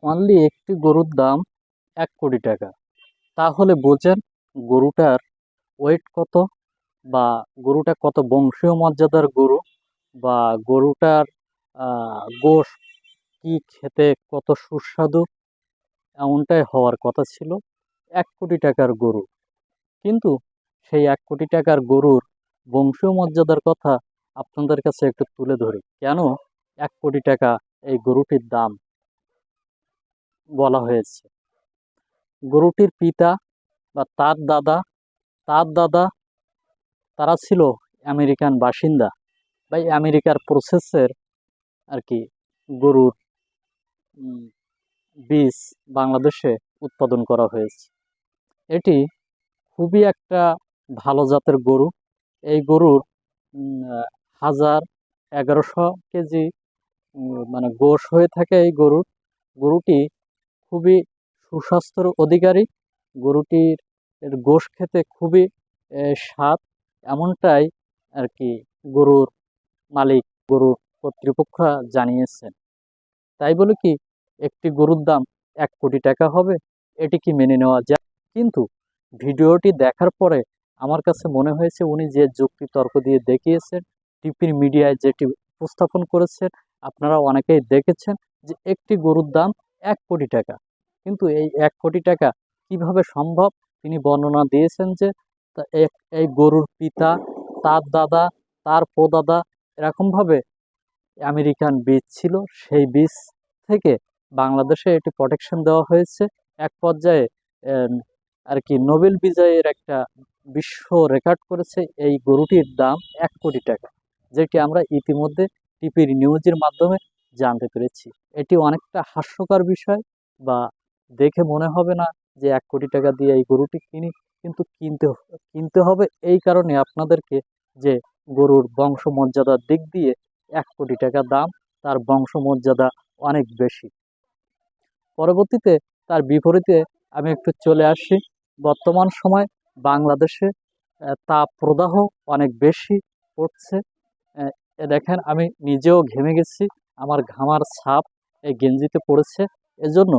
Only একটি গরুর দাম 1 কোটি টাকা। তাহলে বোঝেন গরুটার ওয়েট কত, বা গরুটা কত বংশীয় মর্যাদার গরু, বা গরুটার গোশ কি খেতে কত সুস্বাদু। এমনটাই হওয়ার কথা ছিল 1 কোটি টাকার গরু। কিন্তু সেই 1 কোটি টাকার গরুর বংশীয় মর্যাদার কথা আপনাদের কাছে একটু তুলে ধরি, কেন 1 কোটি টাকা এই গরুটির দাম বলা হয়েছে। গরুটির পিতা বা তার দাদা তারা ছিল আমেরিকান বাসিন্দা, বা এই আমেরিকার প্রসেসের আর কি গরুর উম, বীজ বাংলাদেশে উৎপাদন করা হয়েছে। এটি খুবই একটা ভালো জাতের গরু। এই গরুর 1000-1100 কেজি মানে গোশ হয়ে থাকে। এই গরুটি খুবই সুস্বাস্থ্যের অধিকারী। গরুটির গোশ খেতে খুবই স্বাদ। এমনটাই আর কি গরুর মালিক, গরুর কর্তৃপক্ষ জানিয়েছেন। তাই বলে কি একটি গরুর দাম 1 কোটি টাকা হবে? এটি কি মেনে নেওয়া যায়? কিন্তু ভিডিওটি দেখার পরে আমার কাছে মনে হয়েছে উনি যে যুক্তি তর্ক দিয়ে দেখিয়েছেন, টিভির মিডিয়ায় যেটি উপস্থাপন করেছেন, আপনারা অনেকেই দেখেছেন যে একটি গরুর দাম 1 কোটি টাকা। কিন্তু এই 1 কোটি টাকা কিভাবে সম্ভব? তিনি বর্ণনা দিয়েছেন যে এই গরুর পিতা, তার দাদা, তার প্রদাদা এরকমভাবে আমেরিকান বীজ ছিল। সেই বীজ থেকে বাংলাদেশে এটি প্রোটেকশন দেওয়া হয়েছে। এক পর্যায়ে আম, আর কি নোবেল বিজয়ের একটা বিশ্ব রেকর্ড করেছে এই গরুটির দাম 1 কোটি টাকা, যেটি আমরা ইতিমধ্যে টিভির নিউজের মাধ্যমে জানতে পেরেছি। এটি অনেকটা হাস্যকর বিষয়, বা দেখে মনে হবে না যে 1 কোটি টাকা দিয়ে এই গরুটি কিনি, কিন্তু কিনতে হবে এই কারণে আপনাদেরকে যে গরুর বংশমর্যাদার দিক দিয়ে 1 কোটি টাকা দাম, তার বংশমর্যাদা অনেক বেশি। পরবর্তীতে তার বিপরীতে আমি একটু চলে আসি। বর্তমান সময় বাংলাদেশে তাপপ্রদাহ অনেক বেশি পড়ছে। দেখেন আমি নিজেও ঘেমে গেছি, আমার ঘামার ছাপ এই গেঞ্জিতে পড়েছে। এজন্য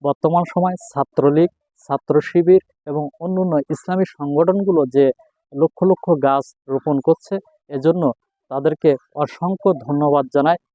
বর্তমান সময় ছাত্রলীগ, ছাত্র শিবির এবং অন্যান্য ইসলামী সংগঠনগুলো যে লক্ষ লক্ষ গাছ রোপণ করছে, এজন্য তাদেরকে অসংখ্য ধন্যবাদ জানাই।